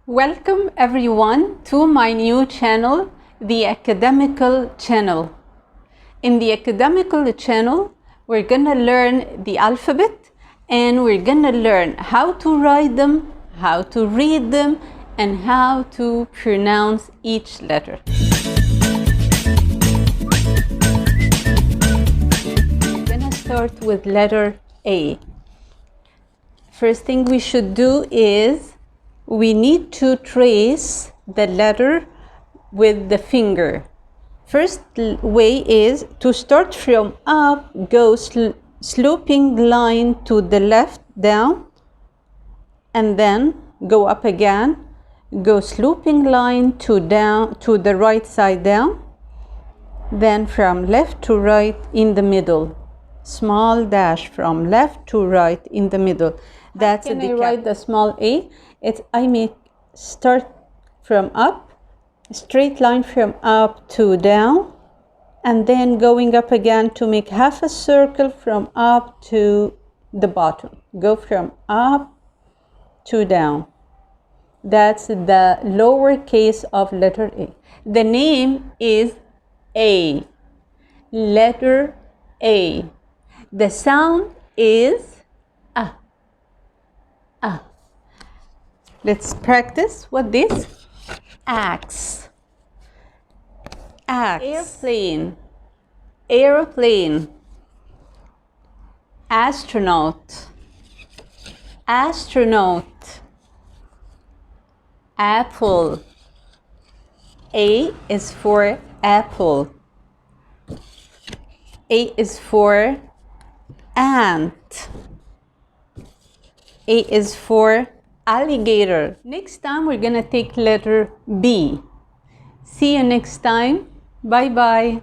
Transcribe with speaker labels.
Speaker 1: Welcome everyone to my new channel, the Academical Channel. In the Academical Channel, we're gonna learn the alphabet and we're gonna learn how to write them, how to read them, and how to pronounce each letter. We're gonna start with letter A. First thing we should do is we need to trace the letter with the finger. First way is to start from up, go sloping line to the left down, and then go up again, go sloping line to down to the right side down, then from left to right in the middle, small dash from left to right in the middle. That's the I write the small a. I make start from up, straight line from up to down, and then going up again to make half a circle from up to the bottom. Go from up to down. That's the lower case of letter A. The name is A. Letter A. The sound is A. A. Let's practice what this? Axe. Axe. Airplane. Aeroplane. Astronaut. Astronaut. Apple. A is for apple. A is for ant. A is for alligator. Next time we're gonna take letter B. See you next time. Bye bye.